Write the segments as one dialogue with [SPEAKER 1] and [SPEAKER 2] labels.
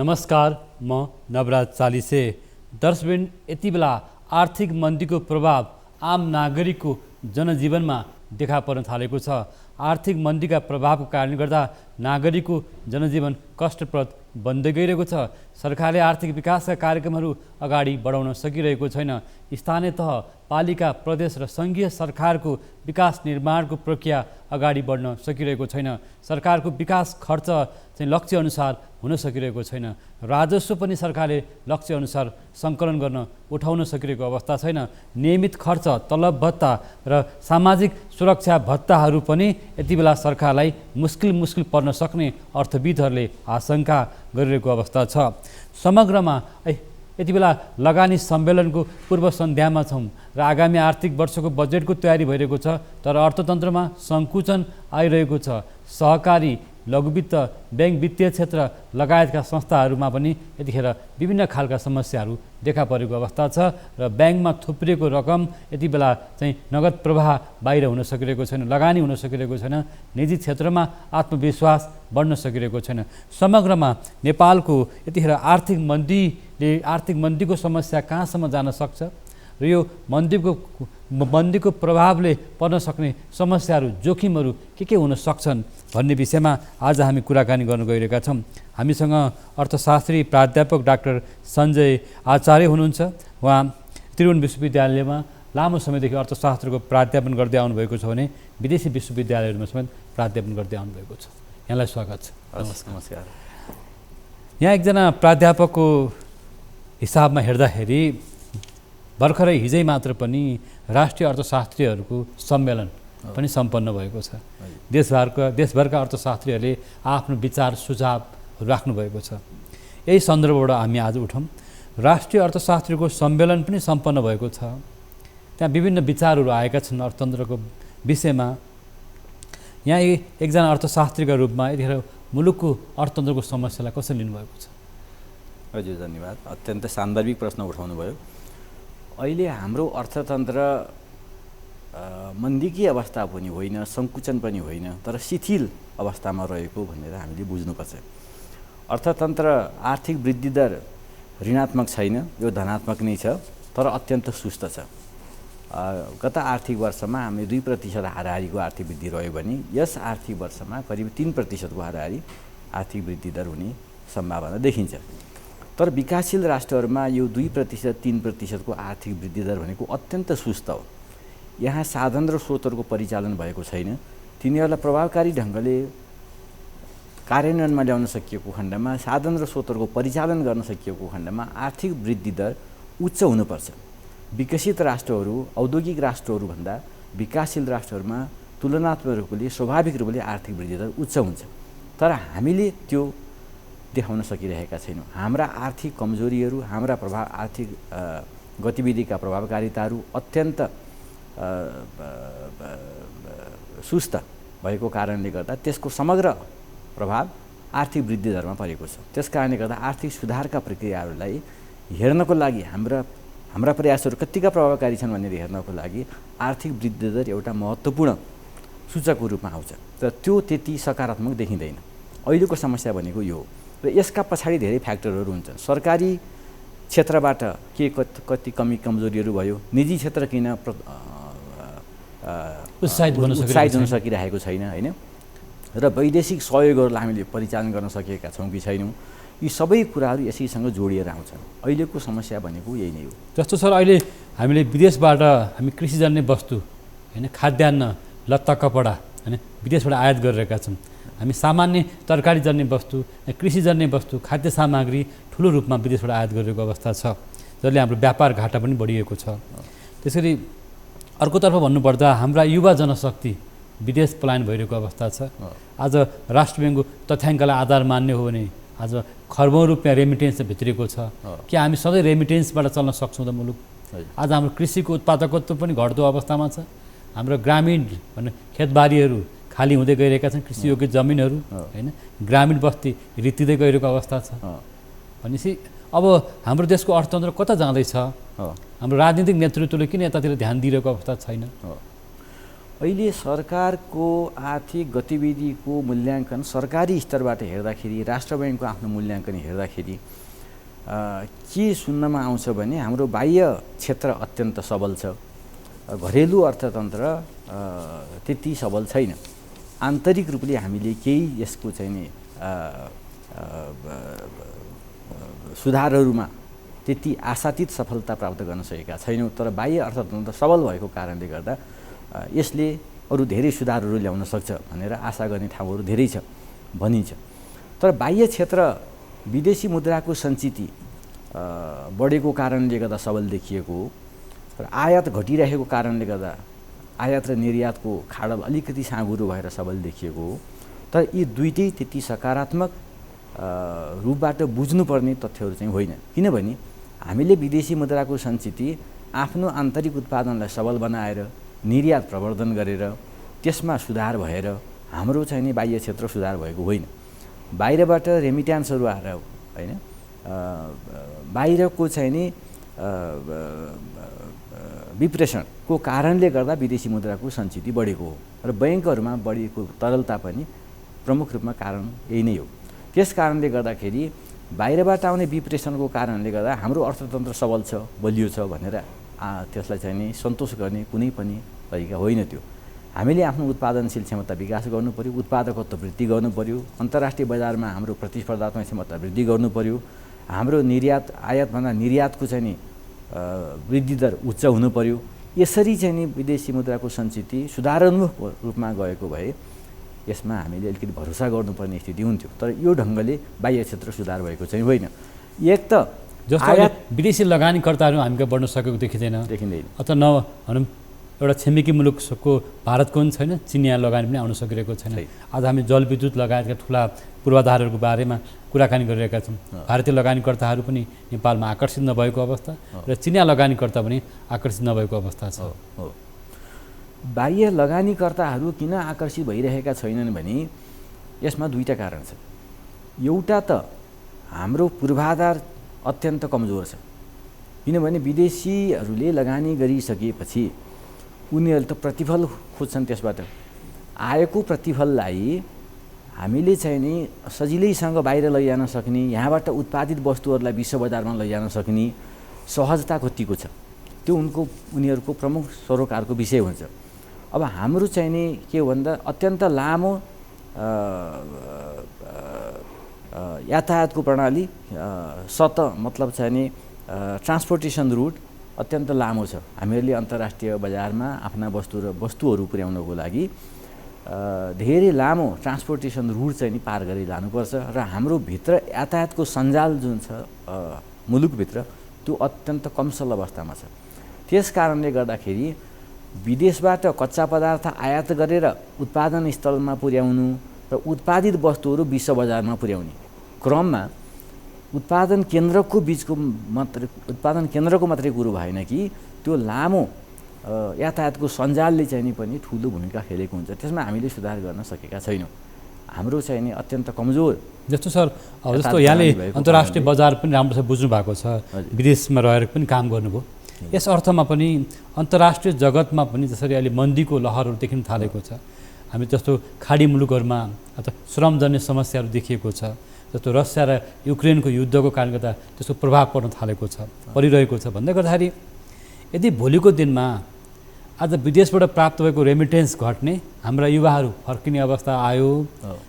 [SPEAKER 1] नमस्कार, म नवराज चालिसे। दर्शकवृन्द, यति बेला आर्थिक मन्दीको प्रभाव आम नागरिकको जनजीवनमा देखा पर्न थालेको छ। आर्थिक मन्दीका प्रभावको कारणले गर्दा नागरिकको जनजीवन कष्टप्रद बन्दै गइरहेको छ। सरकारले आर्थिक विकासका कार्यक्रमहरू अगाडि बढाउन सकिरहेको छैन। स्थानीय तह, पालिका, प्रदेश र सङ्घीय सरकारको विकास निर्माणको प्रक्रिया अगाडि बढ्न सकिरहेको छैन। सरकारको विकास खर्च चाहिँ लक्ष्य अनुसार हुन सकिरहेको छैन। राजस्व पनि सरकारले लक्ष्य अनुसार सङ्कलन गर्न उठाउन सकिरहेको अवस्था छैन। नियमित खर्च, तलब भत्ता र सामाजिक सुरक्षा भत्ताहरू पनि यति बेला सरकारलाई मुस्किल पर्न सक्ने अर्थविदहरूले आशंका गरिरहेको अवस्था छ। समग्रमा यति बेला लगानी सम्मेलनको पूर्व सन्ध्यामा छौँ र आगामी आर्थिक वर्षको बजेटको तयारी भइरहेको छ। तर अर्थतन्त्रमा सङ्कुचन आइरहेको छ। सहकारी, लघुवित्त, ब्याङ्क वित्तीय क्षेत्र लगायतका संस्थाहरूमा पनि यतिखेर विभिन्न खालका समस्याहरू देखा परेको अवस्था छ र ब्याङ्कमा थुप्रिएको रकम यति बेला चाहिँ नगद प्रवाह बाहिर हुन सकिरहेको छैन, लगानी हुन सकिरहेको छैन। निजी क्षेत्रमा आत्मविश्वास बढ्न सकिरहेको छैन। समग्रमा नेपालको यतिखेर आर्थिक मन्दीको समस्या कहाँसम्म जान सक्छ र यो मन्दीको प्रभावले पर्न सक्ने समस्याहरू, जोखिमहरू के हुन सक्छन् भन्ने विषयमा आज हामी कुराकानी गर्न गइरहेका छौँ। हामीसँग अर्थशास्त्री प्राध्यापक डाक्टर सञ्जय आचार्य हुनुहुन्छ। उहाँ त्रिभुवन विश्वविद्यालयमा लामो समयदेखि अर्थशास्त्रको प्राध्यापन गर्दै आउनुभएको छ भने विदेशी विश्वविद्यालयहरूमा समेत प्राध्यापन गर्दै आउनुभएको छ। यहाँलाई स्वागत छ।
[SPEAKER 2] नमस्कार।
[SPEAKER 1] यहाँ एकजना प्राध्यापकको हिसाबमा हेर्दाखेरि भर्खरै हिजै मात्र पनि राष्ट्रिय अर्थशास्त्रीहरूको सम्मेलन पनि सम्पन्न भएको छ। देशभरका अर्थशास्त्रीहरूले आफ्नो विचार सुझावहरू राख्नुभएको छ। यही सन्दर्भबाट हामी आज उठौँ। राष्ट्रिय अर्थशास्त्रीको सम्मेलन पनि सम्पन्न भएको छ। त्यहाँ विभिन्न विचारहरू आएका छन् अर्थतन्त्रको विषयमा। यहाँ एकजना अर्थशास्त्रीका रूपमा यतिखेर मुलुकको अर्थतन्त्रको समस्यालाई कसरी लिनुभएको छ?
[SPEAKER 2] हजुर, धन्यवाद। अत्यन्त सान्दर्भिक प्रश्न उठाउनु भयो। अहिले हाम्रो अर्थतन्त्र मन्दीकी अवस्था पनि होइन, सङ्कुचन पनि होइन, तर शिथिल अवस्थामा रहेको भनेर हामीले बुझ्नुपर्छ। अर्थतन्त्र आर्थिक वृद्धि दर ऋणात्मक छैन, यो धनात्मक नै छ, तर अत्यन्त सुस्त छ। गत आर्थिक वर्षमा हामी 2% हाराहारीको आर्थिक वृद्धि रह्यो भने यस आर्थिक वर्षमा करिब 3% हाराहारी आर्थिक वृद्धि दर हुने सम्भावना देखिन्छ। तर विकासशील राष्ट्रहरूमा यो 2% 3% आर्थिक वृद्धि दर भनेको अत्यन्त सुस्त हो। यहाँ साधन र स्रोतहरूको परिचालन भएको छैन। तिनीहरूलाई प्रभावकारी ढङ्गले कार्यान्वयनमा ल्याउन सकिएको खण्डमा, साधन र स्रोतहरूको परिचालन गर्न सकिएको खण्डमा आर्थिक वृद्धि दर उच्च हुनुपर्छ। विकसित राष्ट्रहरू, औद्योगिक राष्ट्रहरूभन्दा विकासशील राष्ट्रहरूमा तुलनात्मक रूपले, स्वाभाविक रूपले आर्थिक वृद्धि दर उच्च हुन्छ। तर हामीले त्यो देखाउन सकिरहेका छैनौँ। हाम्रा आर्थिक कमजोरीहरू, हाम्रा आर्थिक गतिविधिका प्रभावकारिताहरू अत्यन्त सुस्त भएको कारणले गर्दा त्यसको समग्र प्रभाव आर्थिक वृद्धि दरमा परेको छ। त्यस कारणले गर्दा आर्थिक सुधारका प्रक्रियाहरूलाई हेर्नको लागि हाम्रा प्रयासहरू कतिका प्रभावकारी छन् भनेर हेर्नको लागि आर्थिक वृद्धि दर एउटा महत्त्वपूर्ण सूचकको रूपमा आउँछ। तर त्यो त्यति सकारात्मक देखिँदैन। अहिलेको समस्या भनेको यो हो र यसका पछाडि धेरै फ्याक्टरहरू हुन्छन्। सरकारी क्षेत्रबाट कति कमजोरीहरू भयो, निजी क्षेत्र किन उत्साहित हुन सकिरहेको छैन, होइन, र वैदेशिक सहयोगहरूलाई हामीले परिचालन गर्न सकेका छौँ कि छैनौँ, यी सबै कुराहरू यसैसँग जोडिएर आउँछन्। अहिलेको समस्या भनेको यही नै हो।
[SPEAKER 1] जस्तो सर, अहिले हामीले विदेशबाट हामी कृषिजन्य वस्तु, होइन, खाद्यान्न, लत्ता कपडा, होइन, विदेशबाट आयात गरिरहेका छौँ। हामी सामान्य तरकारीजन्य वस्तु, कृषिजन्य वस्तु, खाद्य सामग्री ठुलो रूपमा विदेशबाट आयात गरिरहेको अवस्था छ, जसले हाम्रो व्यापार घाटा पनि बढिएको छ। त्यसरी अर्कोतर्फ भन्नुपर्दा हाम्रा युवा जनशक्ति विदेश पलायन भइरहेको अवस्था छ। आज राष्ट्र ब्याङ्कको तथ्याङ्कलाई आधार मान्ने हो भने आज खर्बौँ रुपियाँ रेमिटेन्स भित्रिएको छ। के हामी सधैँ रेमिटेन्सबाट चल्न सक्छौँ त मुलुक? आज हाम्रो कृषिको उत्पादकत्व पनि घट्दो अवस्थामा छ। हाम्रो ग्रामीण खेतबारीहरू खाली हुँदै गइरहेका छन्, कृषियोग्य जमिनहरू, होइन, ग्रामीण बस्ती रित्तिँदै गइरहेको अवस्था छ। भनेपछि अब हाम्रो देशको अर्थतन्त्र कता जाँदैछ? हाम्रो राजनीतिक नेतृत्वले किन यतातिर ध्यान दिइरहेको अवस्था छैन?
[SPEAKER 2] अहिले सरकारको आर्थिक गतिविधिको मूल्याङ्कन सरकारी स्तरबाट हेर्दाखेरि, राष्ट्र ब्याङ्कको आफ्नो मूल्याङ्कन हेर्दाखेरि के सुन्नमा आउँछ भने हाम्रो बाह्य क्षेत्र अत्यन्त सबल छ, घरेलु अर्थतन्त्र त्यति सबल छैन। आन्तरिक रूपले हामीले केही यसको चाहिँ नि सुधारहरूमा त्यति आशातीत सफलता प्राप्त गर्न सकेका छैनौँ। तर बाह्य अर्थतन्त्र सबल भएको कारणले गर्दा यसले अरू धेरै सुधारहरू ल्याउन सक्छ भनेर आशा गर्ने ठाउँहरू धेरै छ भनिन्छ। तर बाह्य क्षेत्र विदेशी मुद्राको सञ्चिति बढेको कारणले गर्दा सबल देखिएको हो, र आयात घटिरहेको कारणले गर्दा आयात र निर्यातको खाडल अलिकति साँघुरो भएर सबल देखिएको हो। तर यी दुईटै त्यति सकारात्मक रूपबाट बुझ्नुपर्ने तथ्यहरू चाहिँ होइन, किनभने हामीले विदेशी मुद्राको सञ्चिति आफ्नो आन्तरिक उत्पादनलाई सबल बनाएर निर्यात प्रवर्धन गरेर त्यसमा सुधार भएर हाम्रो चाहिँ नि बाह्य क्षेत्र सुधार भएको होइन। बाहिरबाट रेमिट्यान्सहरू आएर होइन, बाहिरको चाहिँ नि विप्रेषणको कारणले गर्दा विदेशी मुद्राको सञ्चिति बढेको हो, र बैङ्कहरूमा बढेको तरलता पनि प्रमुख रूपमा कारण यही नै हो। त्यस कारणले गर्दाखेरि बाहिरबाट आउने विप्रेषणको कारणले गर्दा हाम्रो अर्थतन्त्र सबल छ, बलियो छ भनेर त्यसलाई चाहिँ नि सन्तोष गर्ने कुनै पनि तरिका होइन। त्यो हामीले आफ्नो उत्पादनशील क्षमता विकास गर्नु पर्यो, उत्पादकत्व वृद्धि गर्नु पर्यो, अन्तर्राष्ट्रिय बजारमा हाम्रो प्रतिस्पर्धात्मक क्षमता वृद्धि गर्नु पर्यो, हाम्रो निर्यात आयातभन्दा निर्यातको चाहिँ नि वृद्धि दर उच्च हुनु पर्यो। यसरी चाहिँ नि विदेशी मुद्राको सञ्चिति सुधारात्मक रूपमा गएको भए यसमा हामीले अलिकति भरोसा गर्नुपर्ने स्थिति हुन्थ्यो। तर यो ढङ्गले बाह्य क्षेत्र सुधार भएको चाहिँ होइन। एक त
[SPEAKER 1] जस्तो विदेशी लगानीकर्ताहरू हामीका बढ्न सकेको देखिँदैन, अथवा भनौँ एउटा छिमेकी मुलुकको भारतको पनि छैन, चिनिया लगानी पनि आउन सकिरहेको छैन। आज हामी जलविद्युत लगायतका ठुला पूर्वाधारहरूको बारेमा कुराकानी गरिरहेका छौँ। भारतीय लगानीकर्ताहरू पनि नेपालमा आकर्षित नभएको अवस्था र चिनिया लगानीकर्ता पनि आकर्षित नभएको अवस्था छ।
[SPEAKER 2] बाह्य लगानीकर्ताहरू किन आकर्षित भइरहेका छैनन् भने यसमा दुईटा कारण छ। एउटा त हाम्रो पूर्वाधार अत्यन्त कमजोर छ, किनभने विदेशीहरूले लगानी गरिसकेपछि उनीहरूले त प्रतिफल खोज्छन्, त्यसबाट आएको प्रतिफललाई हामीले चाहिँ नि सजिलैसँग बाहिर लैजान सक्ने, यहाँबाट उत्पादित वस्तुहरूलाई विश्व बजारमा लैजान सक्ने सहजता कतिको छ, त्यो उनीहरूको प्रमुख सरोकारको विषय हुन्छ। अब हाम्रो चाहिँ नि के हो भन्दा अत्यन्त लामो यातायातको प्रणाली मतलब चाहिँ नि ट्रान्सपोर्टेसन रुट अत्यन्त लामो छ। हामीहरूले अन्तर्राष्ट्रिय बजारमा आफ्ना वस्तुहरू पुर्याउनको लागि धेरै लामो ट्रान्सपोर्टेसन रुट चाहिँ नि पार गरी लानुपर्छ, र हाम्रो भित्र यातायातको सञ्जाल जुन छ मुलुकभित्र त्यो अत्यन्त कमसल अवस्थामा छ। त्यस कारणले गर्दाखेरि विदेशबाट कच्चा पदार्थ आयात गरेर उत्पादन स्थलमा पुर्याउनु र उत्पादित वस्तुहरू विश्व बजारमा पुर्याउने क्रममा उत्पादन केन्द्रको मात्रै कुरो भएन कि त्यो लामो यातायातको सञ्जालले चाहिँ नि पनि ठुलो भूमिका खेलेको हुन्छ। त्यसमा हामीले सुधार गर्न सकेका छैनौँ। हाम्रो चाहिँ नि अत्यन्त कमजोर
[SPEAKER 1] जस्तो सर, जस्तो यहाँले अन्तर्राष्ट्रिय बजार पनि राम्रोसँग बुझ्नु भएको छ, विदेशमा रहेर पनि काम गर्नुभयो, यस अर्थमा पनि अन्तर्राष्ट्रिय जगतमा पनि जसरी अहिले मन्दीको लहरहरू देखिन थालेको छ, हामी जस्तो खाडी मुलुकहरूमा अथवा श्रमजन्य समस्याहरू देखिएको छ, जस्तो रसिया र युक्रेनको युद्धको कारणले गर्दा त्यसको प्रभाव पर्न थालेको छ, परिरहेको छ भन्दै गर्दाखेरि यदि भोलिको दिनमा आज विदेशबाट प्राप्त भएको रेमिटेन्स घट्ने, हाम्रा युवाहरू फर्किने अवस्था आयो,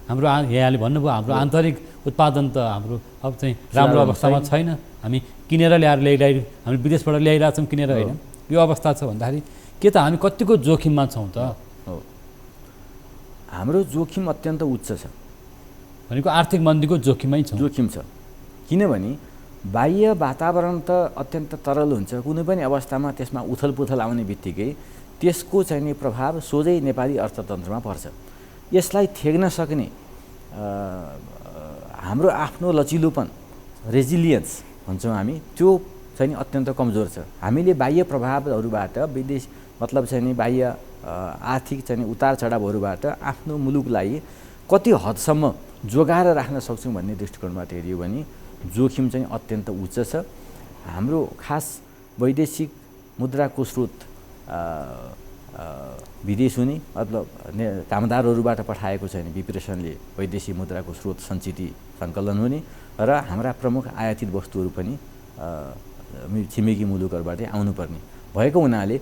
[SPEAKER 1] हाम्रो यहाँले भन्नुभयो हाम्रो आन्तरिक उत्पादन त हाम्रो अब चाहिँ राम्रो अवस्थामा छैन, हामी किनेर ल्याएर हामी विदेशबाट ल्याइरहेछौँ किनेर, होइन यो अवस्था छ भन्दाखेरि के त हामी कतिको जोखिममा छौँ त?
[SPEAKER 2] हाम्रो जोखिम अत्यन्त उच्च छ,
[SPEAKER 1] भनेको आर्थिक मन्दीको जोखिम
[SPEAKER 2] छ। किनभने बाह्य वातावरण त अत्यन्त तरल हुन्छ, कुनै पनि अवस्थामा त्यसमा उथलपुथल आउने बित्तिकै त्यसको चाहिँ नि प्रभाव सोझै नेपाली अर्थतन्त्रमा पर्छ। यसलाई थेग्न सक्ने हाम्रो आफ्नो लचिलोपन, रेजिलियन्स भन्छौँ हामी, त्यो चाहिँ नि अत्यन्त कमजोर छ। हामीले बाह्य प्रभावहरूबाट मतलब चाहिँ नि बाह्य आर्थिक चाहिँ नि उतार चढावहरूबाट आफ्नो मुलुकलाई कति हदसम्म जोगाएर राख्न सक्छौँ भन्ने दृष्टिकोणबाट हेऱ्यो भने जोखिम चाहिँ अत्यन्त उच्च छ। हाम्रो खास वैदेशिक मुद्राको स्रोत विदेश हुने मतलब कामदारहरूबाट पठाएको चाहिँ विप्रेसनले वैदेशिक मुद्राको स्रोत सञ्चिति सङ्कलन हुने र हाम्रा प्रमुख आयातित वस्तुहरू पनि छिमेकी मुलुकहरूबाटै आउनुपर्ने भएको हुनाले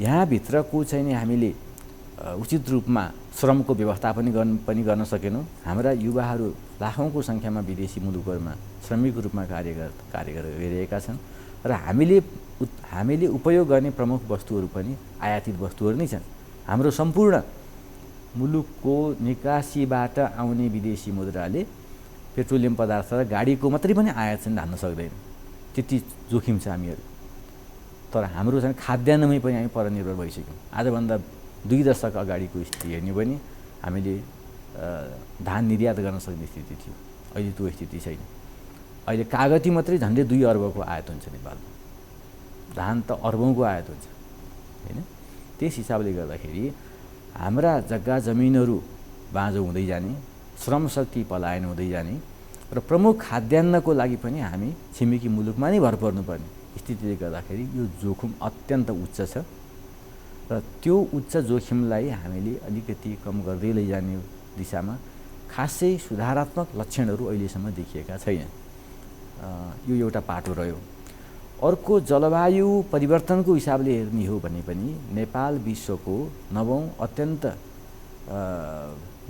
[SPEAKER 2] यहाँभित्रको चाहिँ हामीले उचित रूपमा श्रमको व्यवस्थापन गर्न सकेनौँ। हाम्रा युवाहरू लाखौँको सङ्ख्यामा विदेशी मुलुकहरूमा श्रमिक रूपमा कार्य गरिरहेका छन् र हामीले उपयोग गर्ने प्रमुख वस्तुहरू पनि आयातित वस्तुहरू नै छन्। हाम्रो सम्पूर्ण मुलुकको निकासीबाट आउने विदेशी मुद्राले पेट्रोलियम पदार्थ र गाडीको मात्रै पनि आयात चाहिँ धान्न सक्दैन, त्यति जोखिम छ हामीहरू। तर हाम्रो चाहिँ खाद्यान्नमै पनि हामी परनिर्भर भइसक्यौँ। आजभन्दा 2 दशक अगाडिको स्थिति हेर्ने पनि हामीले धान निर्यात गर्न सक्ने स्थिति थियो, अहिले त्यो स्थिति छैन। अहिले कागती मात्रै झन्डै 2 अर्बको आयात हुन्छ नेपालमा, धान त अर्बौँको आयात हुन्छ होइन। त्यस हिसाबले गर्दाखेरि हाम्रा जग्गा जमिनहरू बाँझो हुँदै जाने, श्रम शक्ति पलायन हुँदै जाने र प्रमुख खाद्यान्नको लागि पनि हामी छिमेकी मुलुकमा नै भर पर्नुपर्ने स्थितिले गर्दाखेरि यो जोखिम अत्यन्त उच्च छ र त्यो उच्च जोखिमलाई हामीले अलिकति कम गर्दै लैजाने दिशामा खासै सुधारात्मक लक्षणहरू अहिलेसम्म देखिएका छैनन्। यो एउटा पाटो रह्यो। अर्को जलवायु परिवर्तनको हिसाबले हेर्ने हो भने पनि नेपाल विश्वको 9औं अत्यन्त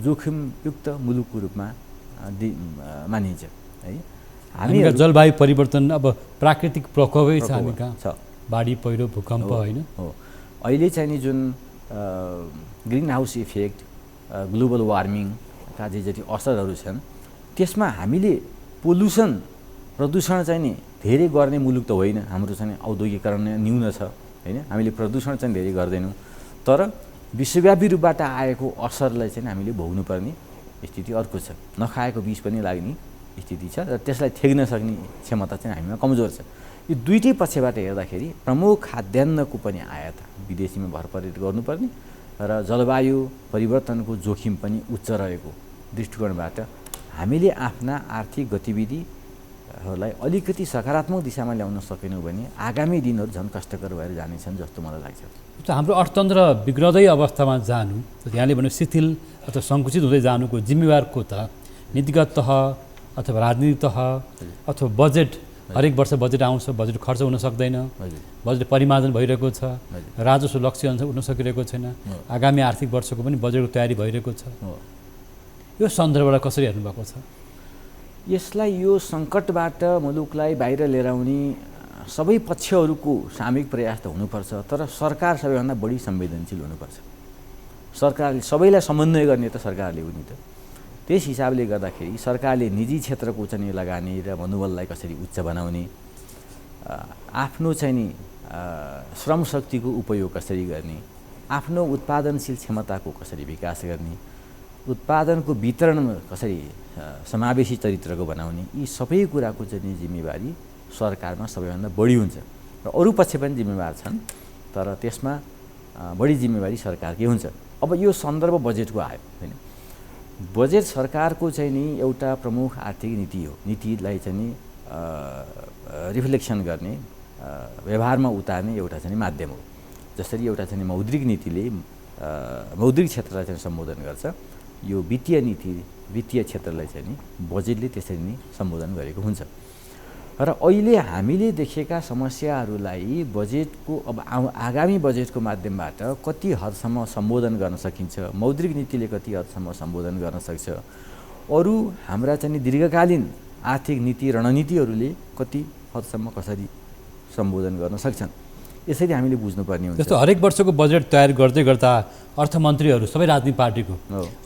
[SPEAKER 2] जोखिमयुक्त मुलुकको रूपमा मानिन्छ है।
[SPEAKER 1] हामीका जलवायु परिवर्तन अब प्राकृतिक प्रकोपै छ हामी कहाँ
[SPEAKER 2] छ,
[SPEAKER 1] बाढी पहिरो भूकम्प होइन
[SPEAKER 2] हो। अहिले चाहिँ नि जुन ग्रिन हाउस इफेक्ट, ग्लोबल वार्मिङका जति असरहरू छन् त्यसमा हामीले प्रदूषण चाहिँ नि धेरै गर्ने मुलुक त होइन। हाम्रो चाहिँ औद्योगिकरण न्यून छ होइन, हामीले प्रदूषण चाहिँ धेरै गर्दैनौँ। तर विश्वव्यापी रूपबाट आएको असरलाई चाहिँ हामीले भोग्नुपर्ने स्थिति अर्को छ। नखाएको विष पनि लाग्ने स्थिति छ र त्यसलाई थेग्न सक्ने क्षमता चाहिँ हामीमा कमजोर छ। यो दुईटै पक्षबाट हेर्दाखेरि प्रमुख खाद्यान्नको पनि आयात विदेशीमा भर परेर गर्नुपर्ने र जलवायु परिवर्तनको जोखिम पनि उच्च रहेको दृष्टिकोणबाट हामीले आफ्ना आर्थिक गतिविधिहरूलाई अलिकति सकारात्मक दिशामा ल्याउन सकेनौँ भने आगामी दिनहरू झन् कष्टकर भएर जानेछन् जस्तो मलाई लाग्छ।
[SPEAKER 1] हाम्रो अर्थतन्त्र बिग्रदै अवस्थामा जानु, यहाँले भने शिथिल अथवा सङ्कुचित हुँदै जानुको जिम्मेवार को त? नीतिगत तह अथवा राजनीतिक तह अथवा बजेट? हरेक वर्ष बजेट आउँछ, बजेट खर्च हुन सक्दैन, बजेट परिमार्जन भइरहेको छ, राजस्व लक्ष्य अनुसार उठ्न सकिरहेको छैन, आगामी आर्थिक वर्षको पनि बजेटको तयारी भइरहेको छ। यो सन्दर्भबाट कसरी हेर्नुभएको छ?
[SPEAKER 2] यसलाई यो सङ्कटबाट मुलुकलाई बाहिर लिएर आउने सबै पक्षहरूको सामूहिक प्रयास त हुनुपर्छ, तर सरकार सबैभन्दा बढी संवेदनशील हुनुपर्छ। सरकारले सबैलाई समन्वय गर्ने त सरकारले हो नि त। त्यस हिसाबले गर्दाखेरि सरकारले निजी क्षेत्रको चाहिँ लगानी र मनोबललाई कसरी उच्च बनाउने, आफ्नो चाहिँ नि श्रम शक्तिको उपयोग कसरी गर्ने, आफ्नो उत्पादनशील क्षमताको कसरी विकास गर्ने, उत्पादनको वितरण कसरी समावेशी चरित्रको बनाउने, यी सबै कुराको चाहिँ जिम्मेवारी सरकारमा सबैभन्दा बढी हुन्छ र अरू पक्ष पनि जिम्मेवार छन्, तर त्यसमा बढी जिम्मेवारी सरकारकै हुन्छ। अब यो सन्दर्भ बजेटको आयो होइन। बजेट सरकारको चाहिँ नि एउटा प्रमुख आर्थिक नीति हो। नीतिलाई चाहिँ नि रिफ्लेक्सन गर्ने, व्यवहारमा उतार्ने एउटा चाहिँ माध्यम हो। जसरी एउटा चाहिँ मौद्रिक नीतिले मौद्रिक क्षेत्रलाई चाहिँ सम्बोधन गर्छ, यो वित्तीय नीति वित्तीय क्षेत्रलाई चाहिँ नि बजेटले त्यसरी नै सम्बोधन गरेको हुन्छ। र अहिले हामीले देखेका समस्याहरूलाई बजेटको अब आगामी बजेटको माध्यमबाट कति हदसम्म सम्बोधन गर्न सकिन्छ, मौद्रिक नीतिले कति हदसम्म सम्बोधन गर्न सक्छ, अरू हाम्रा चाहिँ दीर्घकालीन आर्थिक नीति रणनीतिहरूले कति हदसम्म कसरी सम्बोधन गर्न सक्छन्, यसरी हामीले बुझ्नुपर्ने हुन्छ।
[SPEAKER 1] जस्तो हरेक वर्षको बजेट तयार गर्दै गर्दा अर्थमन्त्रीहरू सबै राजनीतिक पार्टीको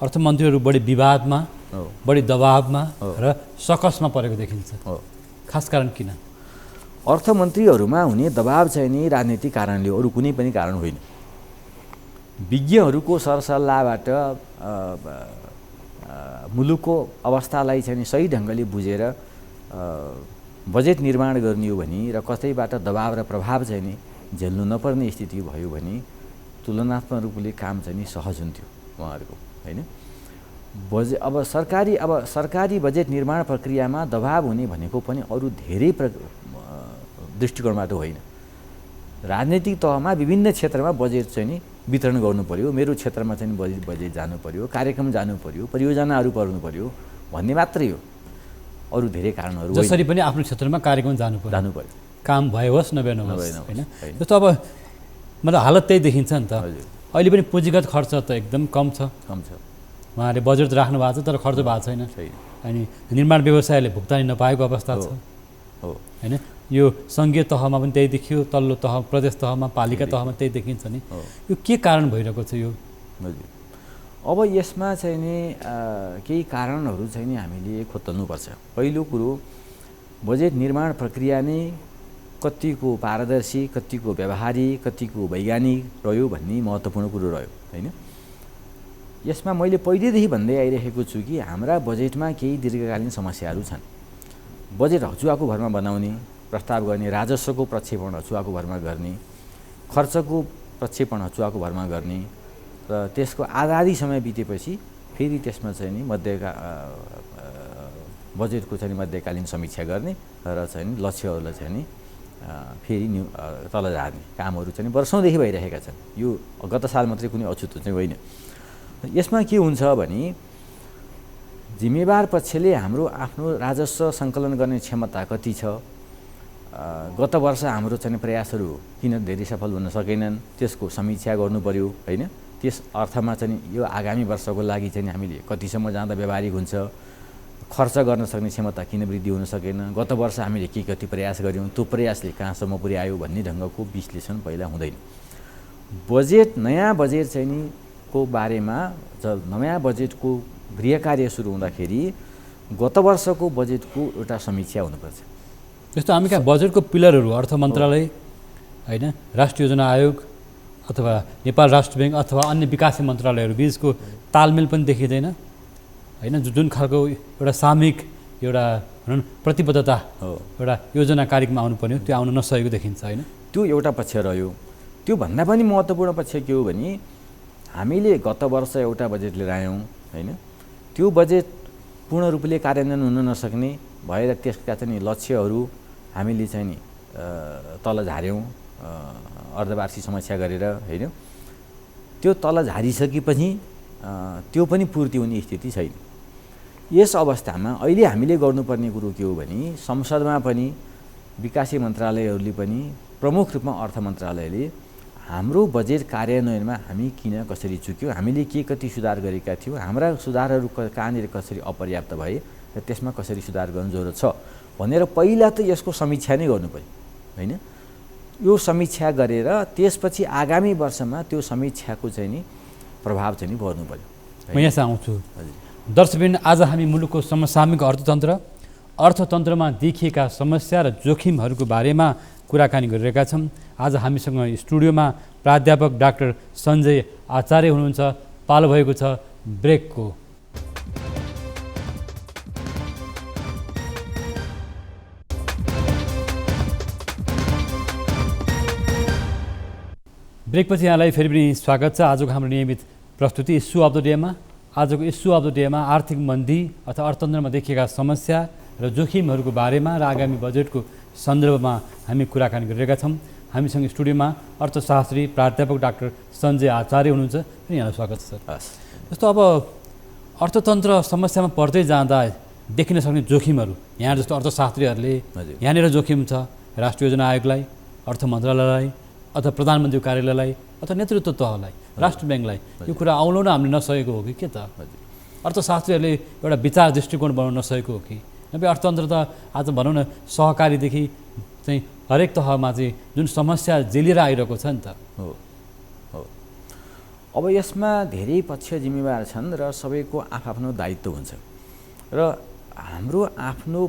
[SPEAKER 1] अर्थमन्त्रीहरू बढी विवादमा, बढी दबावमा र सकसमा परेको देखिन्छ। खास कारण किन?
[SPEAKER 2] अर्थमन्त्रीहरूमा हुने दबाव चाहिँ नि राजनीतिक कारणले, अरू कुनै पनि कारण होइन। विज्ञहरूको सरसल्लाहबाट मुलुकको अवस्थालाई चाहिँ सही ढङ्गले बुझेर बजेट निर्माण गर्ने हो भने र कसैबाट दबाव र प्रभाव चाहिँ नि झेल्नु नपर्ने स्थिति भयो भने तुलनात्मक रूपले काम चाहिँ नि सहज हुन्थ्यो उहाँहरूको होइन। अब सरकारी बजेट निर्माण प्रक्रियामा दबाव हुने भनेको पनि अरू धेरै दृष्टिकोणबाट होइन। राजनीतिक तहमा विभिन्न क्षेत्रमा बजेट चाहिँ नि वितरण गर्नु पर्यो, मेरो क्षेत्रमा चाहिँ बजेट जानु पर्यो, कार्यक्रम जानु पर्यो, परियोजनाहरू पर्नु पर्यो भन्ने मात्रै हो, अरू धेरै कारणहरू
[SPEAKER 1] जसरी पनि आफ्नो क्षेत्रमा कार्यक्रम जानु पर्यो, काम भए होस् नभए नहोस् होइन। जस्तो अब मतलब हालत त्यही देखिन्छ नि त। अहिले पनि पुँजीगत खर्च त एकदम कम छ। उहाँहरूले बजेट राख्नु भएको छ तर खर्च भएको छैन। अनि निर्माण व्यवसायले भुक्तानी नपाएको अवस्था छ होइन। यो सङ्घीय तहमा पनि त्यही देखियो, तल्लो तह प्रदेश तहमा पालिका तहमा त्यही देखिन्छ नि। यो के कारण भइरहेको छ यो?
[SPEAKER 2] अब यसमा चाहिँ नि केही कारणहरू चाहिँ नि हामीले खोतल्नुपर्छ। पहिलो कुरो, बजेट निर्माण प्रक्रिया नै कतिको पारदर्शी, कतिको व्यवहारिक, कतिको वैज्ञानिक रह्यो भन्ने महत्त्वपूर्ण कुरो रह्यो होइन। यसमा मैले पहिलेदेखि भन्दै आइरहेको छु कि हाम्रा बजेटमा केही दीर्घकालीन समस्याहरू छन्। बजेट हचुवाको भरमा बनाउने, प्रस्ताव गर्ने, राजस्वको प्रक्षेपण हचुवाको भरमा गर्ने, खर्चको प्रक्षेपण हचुवाको भरमा गर्ने र त्यसको आधा समय बितेपछि फेरि त्यसमा चाहिँ नि बजेटको चाहिँ मध्यकालीन समीक्षा गर्ने र चाहिँ लक्ष्यहरूलाई चाहिँ नि फेरि तल झार्ने कामहरू चाहिँ वर्षौँदेखि भइरहेका छन्। यो गत साल मात्रै कुनै अछुतो चाहिँ होइन। यसमा के हुन्छ भने जिम्मेवार पक्षले हाम्रो आफ्नो राजस्व सङ्कलन गर्ने क्षमता कति छ, गत वर्ष हाम्रो चाहिँ प्रयासहरू किन धेरै सफल हुन सकेनन् त्यसको समीक्षा गर्नु पर्यो होइन। त्यस अर्थमा चाहिँ यो आगामी वर्षको लागि चाहिँ हामीले कतिसम्म जाँदा व्यावहारिक हुन्छ, खर्च गर्न सक्ने क्षमता किन वृद्धि हुन सकेन, गत वर्ष हामीले के कति प्रयास गऱ्यौँ, त्यो प्रयासले कहाँसम्म पुर्यायो भन्ने ढङ्गको विश्लेषण पहिला हुँदैन। बजेट नयाँ बजेट चाहिँ नि को बारेमा जब नयाँ बजेटको गृह कार्य सुरु हुँदाखेरि गत वर्षको बजेटको एउटा समीक्षा हुनुपर्छ।
[SPEAKER 1] जस्तो हामी कहाँ बजेटको पिलरहरू अर्थ मन्त्रालय होइन, राष्ट्रिय योजना आयोग अथवा नेपाल राष्ट्र ब्याङ्क अथवा अन्य विकास मन्त्रालयहरू बिचको तालमेल पनि देखिँदैन होइन। जुन खालको एउटा सामूहिक एउटा भनौँ प्रतिबद्धता एउटा योजना कार्यक्रम आउनुपर्ने त्यो आउन नसकेको देखिन्छ होइन।
[SPEAKER 2] त्यो एउटा पक्ष रह्यो। त्यो भन्दा पनि महत्त्वपूर्ण पक्ष के हो भने हामीले गत वर्ष एउटा बजेट लिएर आयौँ होइन, त्यो बजेट पूर्ण रूपले कार्यान्वयन हुन नसक्ने भएर त्यसका चाहिँ लक्ष्यहरू हामीले चाहिँ नि तल झार्यौँ अर्धवार्षिक समीक्षा गरेर होइन। त्यो तल झारिसकेपछि त्यो पनि पूर्ति हुने स्थिति छैन। यस अवस्थामा अहिले हामीले गर्नुपर्ने कुरो के हो भने संसदमा पनि विकास मन्त्रालयहरूले पनि प्रमुख रूपमा अर्थ मन्त्रालयले हाम्रो बजेट कार्यान्वयनमा हामी किन कसरी चुक्यौँ, हामीले के कति सुधार गरेका थियौँ, हाम्रा सुधारहरू कहाँनिर कसरी अपर्याप्त भए र त्यसमा कसरी सुधार गर्नु जरुरत छ भनेर पहिला त यसको समीक्षा नै गर्नु पर्यो होइन। यो समीक्षा गरेर त्यसपछि आगामी वर्षमा त्यो समीक्षाको चाहिँ नि प्रभाव चाहिँ नि गर्नु पर्यो।
[SPEAKER 1] म यहाँ आउँछु। दर्शकवृन्द, आज हामी मुलुकको समसामयिक अर्थतन्त्रमा देखिएका समस्या र जोखिमहरूको बारेमा कुराकानी गरिरहेका छौँ। आज हामीसँग स्टुडियोमा प्राध्यापक डाक्टर सञ्जय आचार्य हुनुहुन्छ। पालो भएको छ ब्रेकको। ब्रेकपछि यहाँलाई फेरि पनि स्वागत छ। आजको हाम्रो नियमित प्रस्तुति इस्यु अफ द डेमा। आजको इस्यु अफ द डेमा आर्थिक मन्दी अथवा अर्थतन्त्रमा देखिएका समस्या र जोखिमहरूको बारेमा र आगामी बजेटको सन्दर्भमा हामी कुराकानी गरिरहेका छौँ। हामीसँग स्टुडियोमा अर्थशास्त्री प्राध्यापक डाक्टर सञ्जय आचार्य हुनुहुन्छ। पनि यहाँलाई स्वागत छ सर। जस्तो अब अर्थतन्त्र समस्यामा पर्दै जाँदा देखिन सक्ने जोखिमहरू यहाँ जस्तो अर्थशास्त्रीहरूले यहाँनिर जोखिम छ राष्ट्रिय योजना आयोगलाई, अर्थ मन्त्रालयलाई अथवा प्रधानमन्त्री कार्यालयलाई अथवा नेतृत्व तहलाई, राष्ट्र ब्याङ्कलाई यो कुरा आउनु हामीले नसकेको हो कि के त? अर्थशास्त्रीहरूले एउटा विचार दृष्टिकोण बनाउन नसकेको हो कि? नभए अर्थतन्त्र त आज भनौँ न सहकारीदेखि चाहिँ हरेक तहमा चाहिँ जुन समस्या जेलिएर आइरहेको छ नि त।
[SPEAKER 2] हो हो। अब यसमा धेरै पक्ष जिम्मेवार छन् र सबैको आफ्नो दायित्व हुन्छ र हाम्रो आफ्नो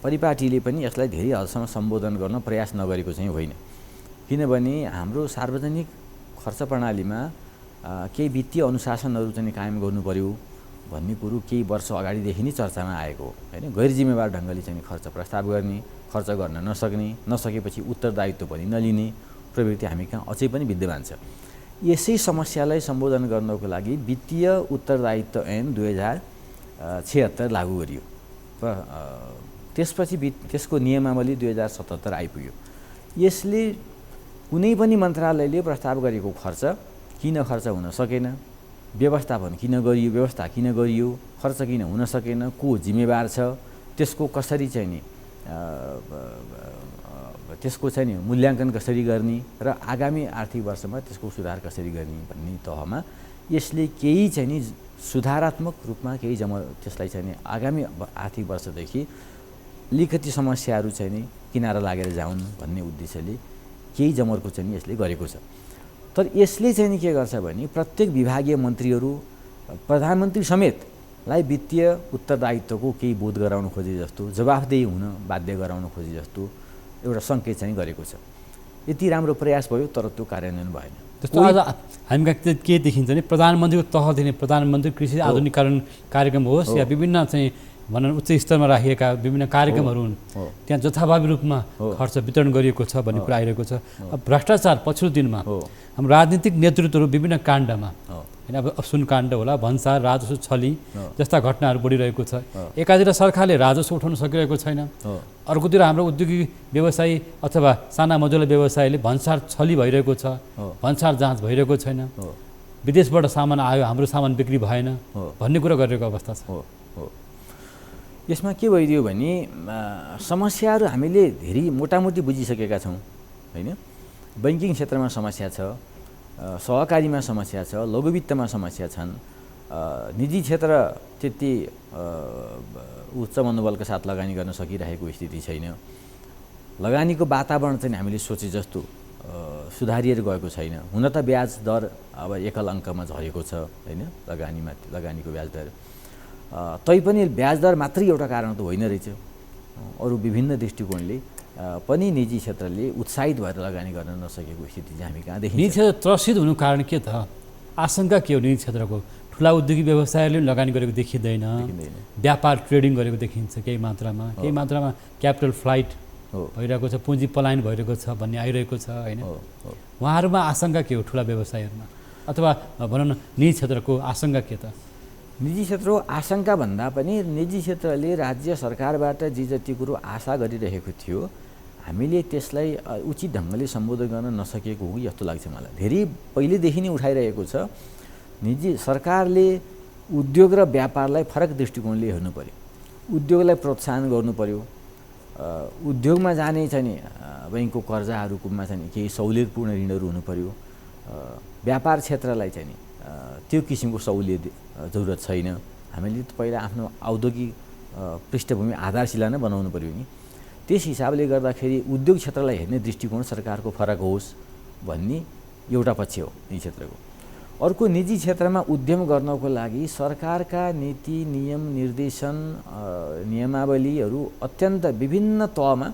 [SPEAKER 2] परिपाटीले पनि यसलाई धेरै हदसम्म सम्बोधन गर्न प्रयास नगरेको चाहिँ होइन। किनभने हाम्रो सार्वजनिक खर्च प्रणालीमा केही वित्तीय अनुशासनहरू चाहिँ कायम गर्नु पर्यो भन्ने कुरो केही वर्ष अगाडिदेखि नै चर्चामा आएको हो होइन। गैर जिम्मेवार ढङ्गले चाहिँ खर्च प्रस्ताव गर्ने, खर्च गर्न नसक्ने, नसकेपछि उत्तरदायित्व पनि नलिने प्रवृत्ति हामी कहाँ अझै पनि विद्यमान छ। यसै समस्यालाई सम्बोधन गर्नको लागि वित्तीय उत्तरदायित्व ऐन 2076 लागू गरियो। त्यसपछि त्यसको नियमावली 2077 आइपुग्यो। यसले कुनै पनि मन्त्रालयले प्रस्ताव गरेको खर्च किन खर्च हुन सकेन, व्यवस्थापन किन गरियो, व्यवस्था किन गरियो, खर्च किन हुन सकेन, को जिम्मेवार छ, त्यसको कसरी चाहिँ नि त्यसको चाहिँ नि मूल्याङ्कन कसरी गर्ने र आगामी आर्थिक वर्षमा त्यसको सुधार कसरी गर्ने भन्ने तहमा यसले केही चाहिँ नि सुधारात्मक रूपमा केही त्यसलाई चाहिँ नि आगामी आर्थिक वर्षदेखि लिखित समस्याहरू चाहिँ नि किनारा लागेर जाउन् भन्ने उद्देश्यले केही जमर्को चाहिँ नि यसले गरेको छ। तर यसले चाहिँ नि के गर्छ भने प्रत्येक विभागीय मन्त्रीहरू प्रधानमन्त्री समेतलाई वित्तीय उत्तरदायित्वको केही बोध गराउन खोजे जस्तो, जवाफदेही हुन बाध्य गराउन खोजे जस्तो एउटा सङ्केत चाहिँ गरेको छ। यति राम्रो प्रयास भयो तर त्यो कार्यान्वयन भएन।
[SPEAKER 1] जस्तो आज हामी कहाँ के देखिन्छ भने प्रधानमन्त्रीको तहदेखि प्रधानमन्त्री कृषि आधुनिकीकरण कार्यक्रम होस् या विभिन्न चाहिँ भनौँ उच्च स्तरमा राखिएका विभिन्न कार्यक्रमहरू हुन्, त्यहाँ जथाभावी रूपमा खर्च वितरण गरिएको छ भन्ने कुरा आइरहेको छ। अब भ्रष्टाचार पछिल्लो दिनमा हाम्रो राजनीतिक नेतृत्वहरू विभिन्न काण्डमा होइन, अब सुन काण्ड होला, भन्सार, राजस्व छली जस्ता घटनाहरू बढिरहेको छ। एकातिर सरकारले राजस्व उठाउन सकिरहेको छैन, अर्कोतिर हाम्रो उद्योगिक व्यवसायी अथवा साना मझौला व्यवसायीले भन्सार छली भइरहेको छ, भन्सार जाँच भइरहेको छैन, विदेशबाट सामान आयो हाम्रो सामान बिक्री भएन भन्ने कुरा गरिरहेको अवस्था छ।
[SPEAKER 2] यसमा के भइदियो भने समस्याहरू हामीले धेरै मोटामोटी बुझिसकेका छौँ होइन। बैङ्किङ क्षेत्रमा समस्या छ, सहकारीमा समस्या छ, लघुवित्तमा समस्या छन्, निजी क्षेत्र त्यति उच्च मनोबलका साथ लगानी गर्न सकिरहेको स्थिति छैन, लगानीको वातावरण चाहिँ हामीले सोचे जस्तो सुधारिएर गएको छैन। हुन त ब्याज दर अब एकल अङ्कमा झरेको छ होइन, लगानीको ब्याज दर, तैपनि ब्याज दर मात्रै एउटा कारण त होइन रहेछ। अरू विभिन्न दृष्टिकोणले पनि निजी क्षेत्रले उत्साहित भएर लगानी गर्न नसकेको स्थिति चाहिँ हामी कहाँ देखिन्छ।
[SPEAKER 1] निजी क्षेत्र त्रसित हुनु कारण के त? आशंका के हो? निजी क्षेत्रको ठुला उद्योगिक व्यवसायले लगानी गरेको देखिँदैन, व्यापार ट्रेडिङ गरेको देखिन्छ केही मात्रामा, केही मात्रामा क्यापिटल फ्लाइट भइरहेको छ, पुँजी पलायन भइरहेको छ भन्ने आइरहेको छ होइन। उहाँहरूमा आशंका के हो ठुला व्यवसायहरूमा, अथवा भनौँ न निजी क्षेत्रको आशंका के त?
[SPEAKER 2] निजी क्षेत्रको आशंका भन्दा पनि निजी क्षेत्रले राज्य सरकारबाट जे जति कुरो आशा गरिरहेको थियो हामीले त्यसलाई उचित ढङ्गले सम्बोधन गर्न नसकेको हो जस्तो लाग्छ मलाई। धेरै पहिलेदेखि नै उठाइरहेको छ। निजी सरकारले उद्योग र व्यापारलाई फरक दृष्टिकोणले हेर्नु पर्यो, उद्योगलाई प्रोत्साहन गर्नु पर्यो, उद्योगमा जाने चाहिँ नि बैङ्कको कर्जाहरूमा चाहिँ केही सहुलियतपूर्ण ऋणहरू हुनु पर्यो, व्यापार क्षेत्रलाई चाहिँ नि त्यो किसिमको सहुलियत जरुरत छैन। हामीले पहिला आफ्नो औद्योगिक पृष्ठभूमि आधारशिला नै बनाउनु पर्यो नि। त्यस हिसाबले गर्दाखेरि उद्योग क्षेत्रलाई हेर्ने दृष्टिकोण सरकारको फरक होस् भन्ने एउटा पक्ष हो निजी क्षेत्रको। अर्को, निजी क्षेत्रमा उद्यम गर्नको लागि सरकारका नीति नियम निर्देशन नियमावलीहरू अत्यन्त विभिन्न तहमा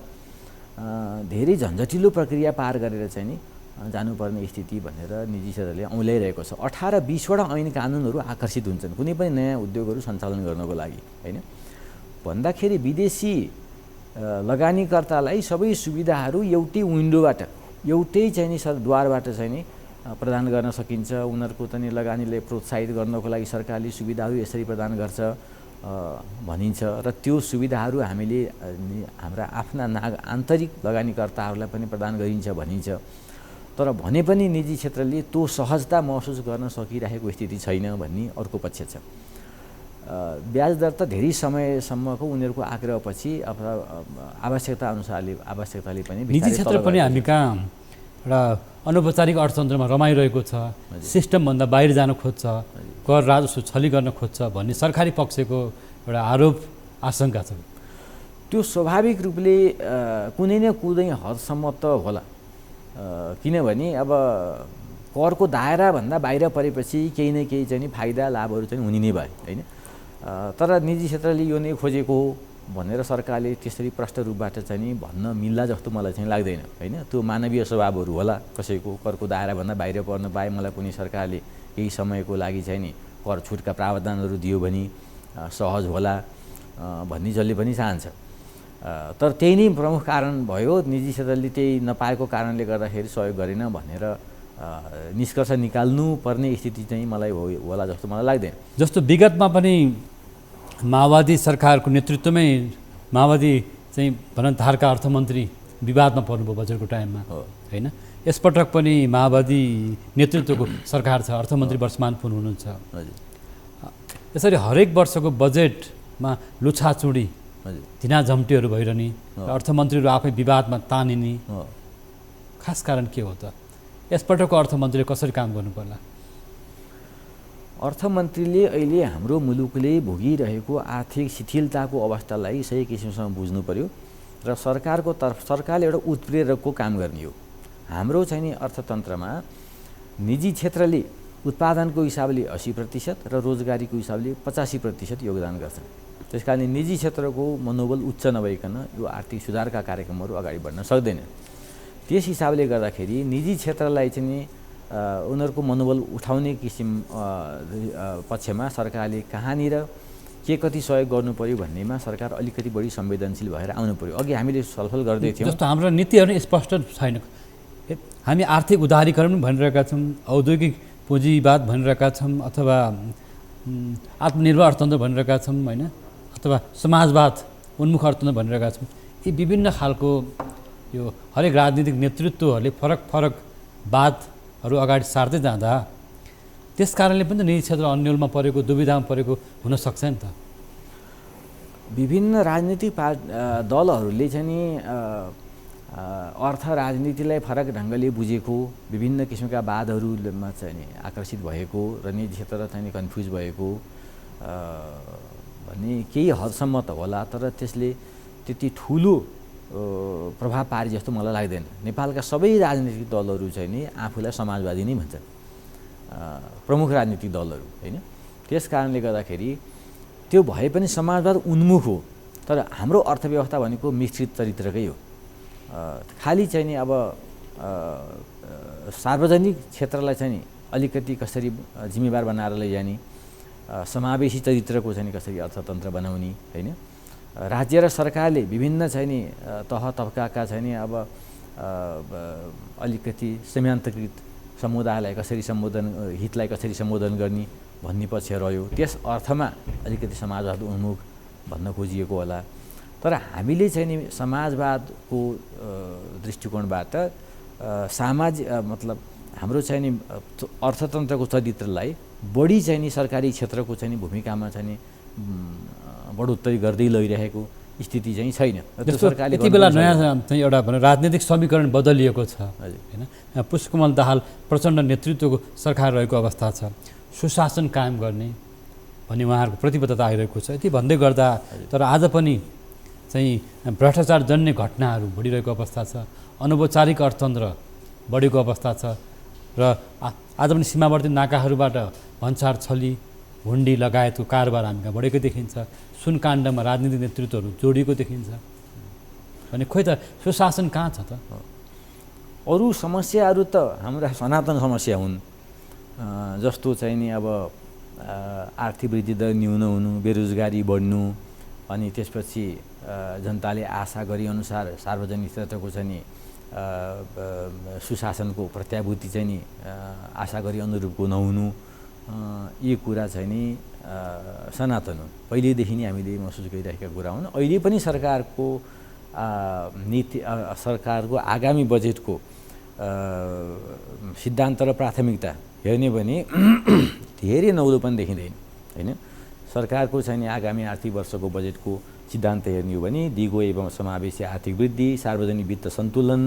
[SPEAKER 2] धेरै झन्झटिलो प्रक्रिया पार गरेर चाहिँ नि जानुपर्ने स्थिति भनेर निजी क्षेत्रले औँल्याइरहेको छ। 18-20वटा ऐन कानुनहरू आकर्षित हुन्छन् कुनै पनि नयाँ उद्योगहरू सञ्चालन गर्नको लागि होइन। भन्दाखेरि विदेशी लगानीकर्तालाई सबै सुविधाहरू एउटै विन्डोबाट, एउटै चाहिँ नि द्वारबाट चाहिँ नि प्रदान गर्न सकिन्छ। उनीहरूको चाहिँ लगानीलाई प्रोत्साहित गर्नको लागि सरकारले सुविधाहरू यसरी प्रदान गर्छ भनिन्छ र त्यो सुविधाहरू हामीले हाम्रा आफ्ना आन्तरिक लगानीकर्ताहरूलाई पनि प्रदान गरिन्छ भनिन्छ। तर भने पनि निजी क्षेत्रले त्यो सहजता महसुस गर्न सकिरहेको स्थिति छैन भन्ने अर्को पक्ष छ। ब्याज दर त धेरै समयसम्मको उनीहरूको आग्रहपछि आवश्यकताले पनि
[SPEAKER 1] निजी क्षेत्र पनि हामी कहाँ एउटा अनौपचारिक अर्थतन्त्रमा रमाइरहेको छ, सिस्टमभन्दा बाहिर जान खोज्छ, कर राजस्व छली गर्न खोज्छ भन्ने सरकारी पक्षको एउटा आरोप आशंका छ।
[SPEAKER 2] त्यो स्वाभाविक रूपले कुनै न कुनै हदसम्म त होला, किनभने अब करको दायराभन्दा बाहिर परेपछि केही न केही चाहिँ फाइदा लाभहरू चाहिँ हुने नै भयो होइन। तर निजी क्षेत्रले यो नै खोजेको हो भनेर सरकारले त्यसरी प्रष्ट रूपबाट चाहिँ नि भन्न मिल्ला जस्तो मलाई चाहिँ लाग्दैन होइन। त्यो मानवीय स्वभावहरू होला, कसैको करको दायराभन्दा बाहिर पर्न पाए मलाई कुनै सरकारले केही समयको लागि चाहिँ नि कर छुटका प्रावधानहरू दियो भने सहज होला भन्ने जसले पनि चाहन्छ। तर त्यही नै प्रमुख कारण भयो, निजी क्षेत्रले त्यही नपाएको कारणले गर्दाखेरि सहयोग गरेन भनेर निष्कर्ष निकाल्नु पर्ने स्थिति चाहिँ मलाई होला जस्तो मलाई लाग्दैन।
[SPEAKER 1] जस्तो विगतमा पनि माओवादी सरकारको नेतृत्वमै माओवादी चाहिँ भनौँ धारका अर्थमन्त्री विवादमा पर्नुभयो बजेटको टाइममा होइन। यसपटक पनि माओवादी नेतृत्वको सरकार छ, अर्थमन्त्री वर्षमान पुन हुनुहुन्छ।
[SPEAKER 2] हजुर
[SPEAKER 1] यसरी हरेक वर्षको बजेटमा लुछाचुडी धिनाझम्टीहरू भइरहने र अर्थमन्त्रीहरू आफै विवादमा तानिने खास कारण के हो त? यसपटकको अर्थमन्त्रीले कसरी काम गर्नु पर्ला?
[SPEAKER 2] अर्थमन्त्रीले अहिले हाम्रो मुलुकले भोगिरहेको आर्थिक शिथिलताको अवस्थालाई सही किसिमसँग बुझ्नु पर्यो र सरकारले एउटा उत्प्रेरकको काम गर्ने हो। हाम्रो चाहिँ नि अर्थतन्त्रमा निजी क्षेत्रले उत्पादनको हिसाबले 80% र रोजगारीको हिसाबले 85% योगदान गर्छ। त्यस कारणले निजी क्षेत्रको मनोबल उच्च नभइकन यो आर्थिक सुधारका कार्यक्रमहरू अगाडि बढ्न सक्दैन। त्यस हिसाबले गर्दाखेरि निजी क्षेत्रलाई चाहिँ नि उनीहरूको मनोबल उठाउने किसिम पक्षमा सरकारले कहाँनिर के कति सहयोग गर्नु पर्यो भन्नेमा सरकार अलिकति बढी संवेदनशील भएर आउनु पर्यो। अघि हामीले छलफल गर्दै थियौँ,
[SPEAKER 1] जस्तो हाम्रो नीतिहरू स्पष्ट छैन। हामी आर्थिक उदारीकरण भनिरहेका छौँ, औद्योगिक पुँजीवाद भनिरहेका छौँ, अथवा आत्मनिर्भर अर्थतन्त्र भनिरहेका छौँ, होइन, अथवा समाजवाद उन्मुख अर्थतन्त्र भनिरहेका छौँ। यी विभिन्न खालको यो हरेक राजनीतिक नेतृत्वहरूले फरक फरक वादहरू अगाडि सार्दै जाँदा त्यस कारणले पनि त निजी क्षेत्र अन्यलमा परेको, दुविधामा परेको हुनसक्छ नि त।
[SPEAKER 2] विभिन्न राजनीतिक दलहरूले चाहिँ नि अर्थ राजनीतिलाई फरक ढङ्गले बुझेको, विभिन्न किसिमका वादहरूमा चाहिँ नि आकर्षित भएको र निजी क्षेत्र चाहिँ नि कन्फ्युज भएको भन्ने केही हदसम्म त होला, तर त्यसले त्यति ठुलो प्रभाव पारे जस्तो मलाई लाग्दैन। नेपालका सबै राजनीतिक दलहरू चाहिँ नि आफूलाई समाजवादी नै भन्छन्, प्रमुख राजनीतिक दलहरू, होइन। त्यस कारणले गर्दाखेरि त्यो भए पनि समाजवाद उन्मुख हो, तर हाम्रो अर्थव्यवस्था भनेको मिश्रित चरित्रकै हो। खालि चाहिँ नि अब सार्वजनिक क्षेत्रलाई चाहिँ नि अलिकति कसरी जिम्मेवार बनाएर लैजाने, समावेशी चरित्रको चाहिँ नि कसरी अर्थतन्त्र बनाउने, होइन। राज्य र सरकारले विभिन्न चाहिँ नि तह तबकाका चाहिँ नि अब अलिकति सीमान्तकृत समुदायलाई कसरी हितलाई कसरी सम्बोधन गर्ने भन्ने पक्ष रह्यो। त्यस अर्थमा अलिकति समाजवाद उन्मुख भन्न खोजिएको होला। तर हामीले चाहिँ नि समाजवादको दृष्टिकोणबाट मतलब हाम्रो चाहिँ नि अर्थतन्त्रको चरित्रलाई बढी चाहिँ नि सरकारी क्षेत्रको चाहिँ नि भूमिकामा चाहिँ नि बढोत्तरी गर्दै लैरहेको स्थिति चाहिँ छैन।
[SPEAKER 1] सरकारले यति बेला नयाँ चाहिँ एउटा राजनीतिक समीकरण बदलिएको छ, होइन। पुष्पकमल दाहाल प्रचण्ड नेतृत्वको सरकार रहेको अवस्था छ, सुशासन कायम गर्ने भन्ने उहाँहरूको प्रतिबद्धता आइरहेको छ। यति भन्दै गर्दा तर आज पनि चाहिँ भ्रष्टाचारजन्य घटनाहरू बढिरहेको अवस्था छ, अनौपचारिक अर्थतन्त्र बढेको अवस्था छ र आज पनि सीमावर्ती नाकाहरूबाट भन्सार, छली, हुन्डी लगायतको कारोबार हामी कहाँ बढेको देखिन्छ। सुनकाण्डमा राजनीतिक नेतृत्वहरू जोडिएको देखिन्छ भने खोइ त सुशासन कहाँ छ त?
[SPEAKER 2] अरू समस्याहरू त हाम्रा सनातन समस्या हुन्, जस्तो चाहिँ नि अब आर्थिक वृद्धि दर न्यून हुनु, बेरोजगारी बढ्नु, अनि त्यसपछि जनताले आशा गरे अनुसार सार्वजनिक क्षेत्रको चाहिँ नि सुशासनको प्रत्याभूति चाहिँ नि आशा गरे अनुरूपको नहुनु, यी कुरा चाहिँ नि सनातन हुन्, पहिलेदेखि नै हामीले महसुस गरिरहेका कुरा हुन्। अहिले पनि सरकारको नीति, सरकारको आगामी बजेटको सिद्धान्त र प्राथमिकता हेर्ने भने धेरै नौलो पनि देखिँदैन, होइन। सरकारको चाहिँ नि आगामी आर्थिक वर्षको बजेटको सिद्धान्त हेर्ने हो भने दिगो एवं समावेशी आर्थिक वृद्धि, सार्वजनिक वित्त सन्तुलन,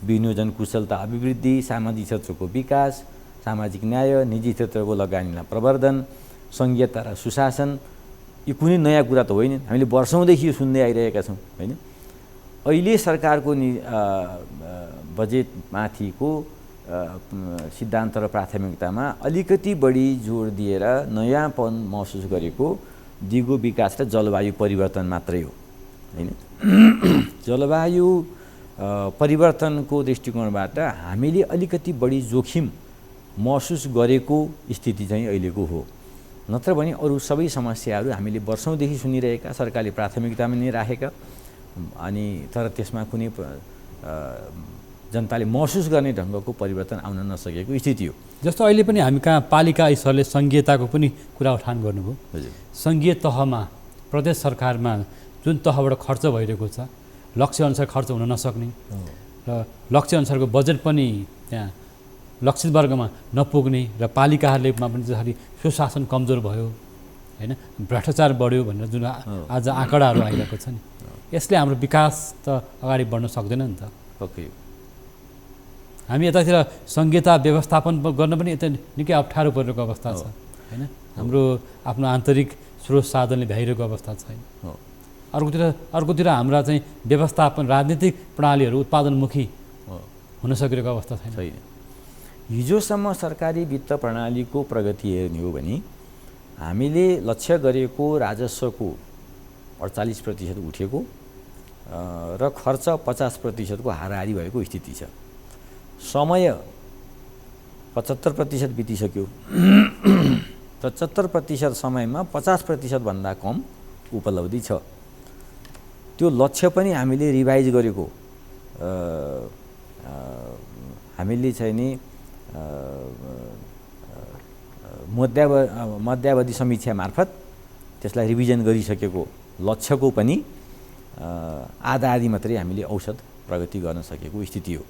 [SPEAKER 2] विनियोजन कुशलता अभिवृद्धि, सामाजिक क्षेत्रको विकास, सामाजिक न्याय, निजी क्षेत्रको लगानीलाई प्रवर्धन, सङ्घीयता र सुशासन। यो कुनै नयाँ कुरा त होइन, हामीले वर्षौँदेखि यो सुन्दै आइरहेका छौँ, होइन। अहिले सरकारको बजेटमाथिको सिद्धान्त र प्राथमिकतामा अलिकति बढी जोड दिएर नयाँपन महसुस गरेको दिगो विकास र जलवायु परिवर्तन मात्रै हो, होइन। जलवायु परिवर्तनको दृष्टिकोणबाट हामीले अलिकति बढी जोखिम महसुस गरेको स्थिति चाहिँ अहिलेको हो। नत्र भने अरू सबै समस्याहरू हामीले वर्षौँदेखि सुनिरहेका, सरकारले प्राथमिकतामा नै राखेका, अनि तर त्यसमा कुनै जनताले महसुस गर्ने ढङ्गको परिवर्तन आउन नसकेको स्थिति हो।
[SPEAKER 1] जस्तो अहिले पनि हामी कहाँ पालिका स्तरले सङ्घीयताको पनि कुरा उठान गर्नुभयो।
[SPEAKER 2] हजुर,
[SPEAKER 1] सङ्घीय तहमा प्रदेश सरकारमा जुन तहबाट खर्च भइरहेको छ, लक्ष्यअनुसार खर्च हुन नसक्ने र लक्ष्यअनुसारको बजेट पनि त्यहाँ लक्षित वर्गमा नपुग्ने र पालिकाहरूलेमा पनि जसरी सुशासन कमजोर भयो होइन, भ्रष्टाचार बढ्यो भनेर जुन आज आँकडाहरू आइरहेको छ नि, यसले हाम्रो विकास त अगाडि बढ्न सक्दैन नि त।
[SPEAKER 2] पक्कै
[SPEAKER 1] हामी यतातिर संहिता व्यवस्थापन गर्न पनि यता निकै अप्ठ्यारो परिरहेको अवस्था छ होइन। हाम्रो आफ्नो आन्तरिक स्रोत साधनले भ्याइरहेको अवस्था छैन। अर्कोतिर हाम्रा चाहिँ व्यवस्थापन राजनीतिक प्रणालीहरू उत्पादनमुखी हुन सकिरहेको अवस्था छैन।
[SPEAKER 2] हिजोसम्म सरकारी वित्त प्रणालीको प्रगति हेर्ने हो भने हामीले लक्ष्य गरेको राजस्वको 48% उठेको र खर्च 50%को हाराहारी भएको स्थिति छ। समय 75% बितिसक्यो। 75% समयमा 50% भन्दा कम उपलब्धि छ। त्यो लक्ष्य पनि हामीले रिभाइज गरेको, हामीले चाहिँ नि मध्यावधि समीक्षा मार्फत त्यसलाई रिभिजन गरिसकेको लक्ष्यको पनि आधा आधी मात्रै हामीले औसत प्रगति गर्न सकेको स्थिति हो।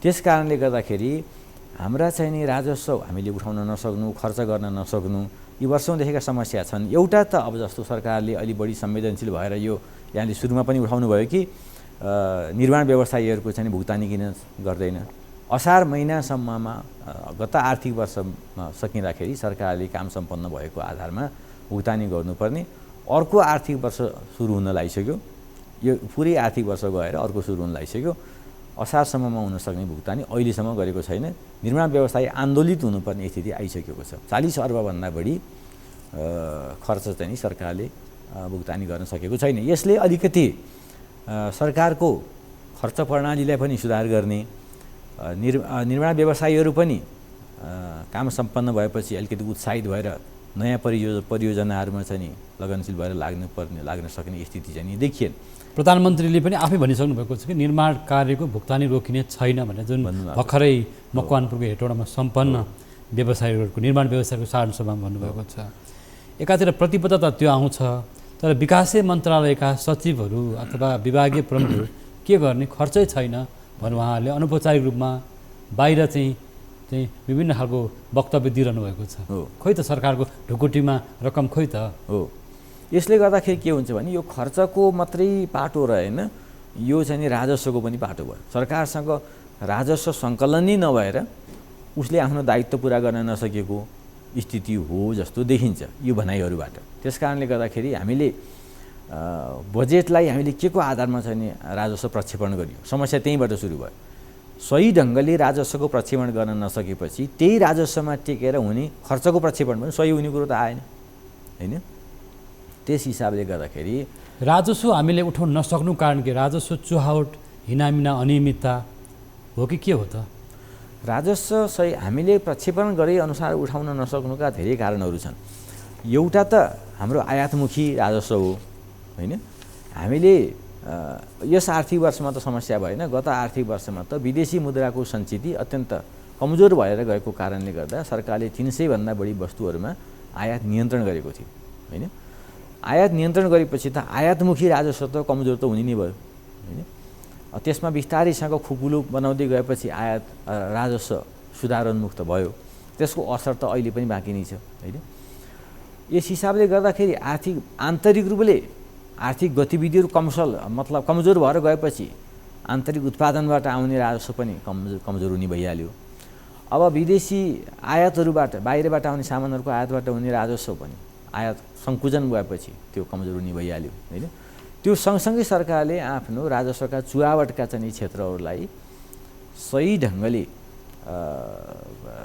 [SPEAKER 2] त्यस कारणले गर्दाखेरि हाम्रा चाहिँ नि राजस्व हामीले उठाउन नसक्नु, खर्च गर्न नसक्नु, यी वर्षौँदेखिका समस्या छन्। एउटा त अब जस्तो सरकारले अलि बढी संवेदनशील भएर यो यहाँले सुरुमा पनि उठाउनु भयो कि निर्माण व्यवसायीहरूको चाहिँ भुक्तानी किन गर्दैन। असार महिनासम्ममा गत आर्थिक वर्षमा सकिँदाखेरि सरकारले काम सम्पन्न भएको आधारमा भुक्तानी गर्नुपर्ने, अर्को आर्थिक वर्ष सुरु हुन लागिसक्यो। यो पुरै आर्थिक वर्ष गएर अर्को सुरु हुन लागिसक्यो। असारसम्ममा हुन सक्ने भुक्तानी अहिलेसम्म गरेको छैन। निर्माण व्यवसायी आन्दोलित हुनुपर्ने स्थिति आइसकेको छ। 40 अर्बभन्दा बढी खर्च चाहिँ सरकारले भुक्तानी गर्न सकेको छैन। यसले अलिकति सरकारको खर्च प्रणालीलाई पनि सुधार गर्ने, निर्माण व्यवसायीहरू पनि काम सम्पन्न भएपछि अलिकति उत्साहित भएर नयाँ परियोजनाहरूमा चाहिँ लगनशील भएर लाग्न सक्ने स्थिति चाहिँ देखिएन।
[SPEAKER 1] प्रधानमन्त्रीले पनि आफै भनिसक्नु भएको छ कि निर्माण कार्यको भुक्तानी रोकिने छैन भनेर, जुन भर्खरै मकवानपुरको हेटौडामा सम्पन्न व्यवसायीहरूको निर्माण व्यवसायको साधारण सभामा भन्नुभएको छ। एकातिर प्रतिबद्धता त्यो आउँछ, तर विकासै मन्त्रालयका सचिवहरू अथवा विभागीय प्रमुखहरू के गर्ने, खर्चै छैन भनेर उहाँहरूले अनौपचारिक रूपमा बाहिर चाहिँ विभिन्न खालको वक्तव्य दिइरहनु भएको छ। खोइ त सरकारको ढुकुटीमा रकम खोइ त
[SPEAKER 2] हो। यसले गर्दाखेरि के हुन्छ भने यो खर्चको मात्रै पाटो रहेन, यो चाहिँ राजस्वको पनि पाटो भयो। सरकारसँग राजस्व सङ्कलन नै नभएर उसले आफ्नो दायित्व पुरा गर्न नसकेको स्थिति हो जस्तो देखिन्छ यो भनाइहरूबाट। त्यस कारणले गर्दाखेरि हामीले बजेटलाई हामीले के को आधारमा चाहिँ राजस्व प्रक्षेपण गरियो, समस्या त्यहीँबाट सुरु भयो। सही ढङ्गले राजस्वको प्रक्षेपण गर्न नसकेपछि त्यही राजस्वमा टेकेर हुने खर्चको प्रक्षेपण पनि सही हुने कुरो त आएन होइन। त्यस हिसाबले गर्दाखेरि
[SPEAKER 1] राजस्व हामीले उठाउन नसक्नु कारण के, राजस्व चुहावट, हिनामिना, अनियमितता हो कि के हो त?
[SPEAKER 2] राजस्व सही हामीले प्रक्षेपण गरे अनुसार उठाउन नसक्नुका धेरै कारणहरू छन्। एउटा त हाम्रो आयातमुखी राजस्व हो होइन। हामीले यस आर्थिक वर्षमा त समस्या भएन, गत आर्थिक वर्षमा त विदेशी मुद्राको सञ्चिति अत्यन्त कमजोर भएर गएको कारणले गर्दा सरकारले 300 भन्दा बढी वस्तुहरूमा आयात नियन्त्रण गरेको थियो होइन। आयात नियन्त्रण गरेपछि त आयातमुखी राजस्व त कमजोर त हुने नै भयो होइन। त्यसमा बिस्तारैसँग खुकुलो बनाउँदै गएपछि आयात राजस्व सुधारोन्मुख त भयो, त्यसको असर त अहिले पनि बाँकी नै छ होइन। यस हिसाबले गर्दाखेरि आन्तरिक रूपले आर्थिक गतिविधिहरू कमजोर भएर गएपछि आन्तरिक उत्पादनबाट आउने राजस्व पनि कमजोर हुने भइहाल्यो। अब विदेशी आयातहरूबाट, बाहिरबाट आउने सामानहरूको आयातबाट हुने राजस्व पनि आयात सङ्कुचन भएपछि त्यो कमजोर हुने भइहाल्यो होइन। त्यो सँगसँगै सरकारले आफ्नो राजस्वका चुहावटका चाहिँ क्षेत्रहरूलाई सही ढङ्गले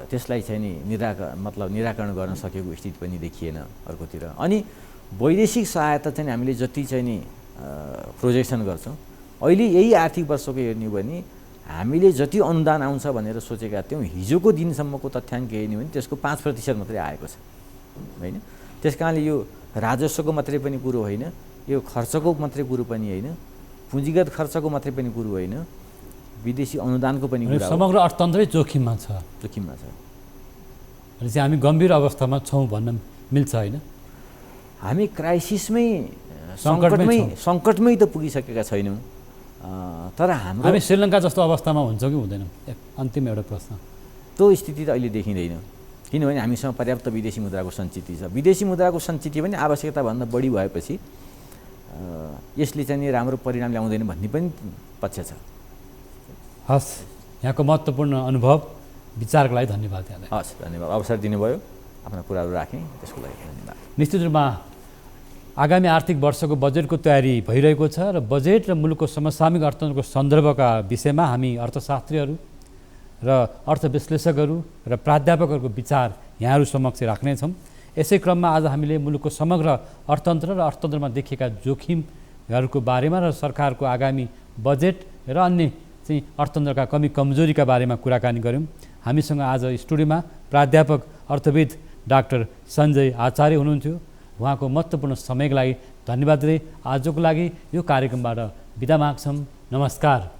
[SPEAKER 2] त्यसलाई चाहिँ नि निराकरण गर्न सकेको स्थिति पनि देखिएन अर्कोतिर। अनि वैदेशिक सहायता चाहिँ हामीले जति चाहिँ नि प्रोजेक्सन गर्छौँ अहिले यही आर्थिक वर्षको हेर्ने हो भने हामीले जति अनुदान आउँछ भनेर सोचेका थियौँ, हिजोको दिनसम्मको तथ्याङ्क हेर्ने हो भने त्यसको 5% मात्रै आएको छ होइन। त्यस कारणले यो राजस्वको मात्रै पनि कुरो होइन, यो खर्चको मात्रै कुरो पनि होइन, पुँजीगत खर्चको मात्रै पनि कुरो होइन, विदेशी अनुदानको पनि कुरा हो।
[SPEAKER 1] समग्र अर्थतन्त्रै जोखिममा छ। भनेपछि हामी गम्भीर अवस्थामा छौँ भन्न मिल्छ होइन।
[SPEAKER 2] हामी क्राइसिसमै सङ्कटमै त पुगिसकेका छैनौँ। तर हाम्रो
[SPEAKER 1] हामी श्रीलङ्का जस्तो अवस्थामा हुन्छौँ कि हुँदैनौँ? अन्तिम एउटा प्रश्न।
[SPEAKER 2] त्यो स्थिति त अहिले देखिँदैन, किनभने हामीसँग पर्याप्त विदेशी मुद्राको सञ्चित छ। विदेशी मुद्राको सञ्चित पनि आवश्यकताभन्दा बढी भएपछि यसले चाहिँ नि राम्रो परिणाम ल्याउँदैन भन्ने पनि पक्ष छ।
[SPEAKER 1] हस्, यहाँको महत्त्वपूर्ण अनुभव विचारको लागि धन्यवाद यहाँलाई।
[SPEAKER 2] हस्, धन्यवाद। अवसर दिनुभयो, आफ्ना कुराहरू राखेँ, त्यसको लागि धन्यवाद।
[SPEAKER 1] निश्चित रूपमा आगामी आर्थिक वर्षको बजेटको तयारी भइरहेको छ र बजेट र मुलुकको समसामयिक अर्थतन्त्रको सन्दर्भका विषयमा हामी अर्थशास्त्रीहरू र अर्थविश्लेषकहरू र प्राध्यापकहरूको विचार यहाँहरू समक्ष राख्नेछौँ। यसै क्रममा आज हामीले मुलुकको समग्र अर्थतन्त्र र अर्थतन्त्रमा देखिएका जोखिमहरूको बारेमा र सरकारको आगामी बजेट र अन्य चाहिँ अर्थतन्त्रका कमी कमजोरीका बारेमा कुराकानी गऱ्यौँ। हामीसँग आज स्टुडियोमा प्राध्यापक अर्थविद डाक्टर सञ्जय आचार्य हुनुहुन्थ्यो। उहाँको महत्त्वपूर्ण समयको लागि धन्यवाद दिँदै आजको लागि यो कार्यक्रमबाट बिदा माग्छौँ। नमस्कार।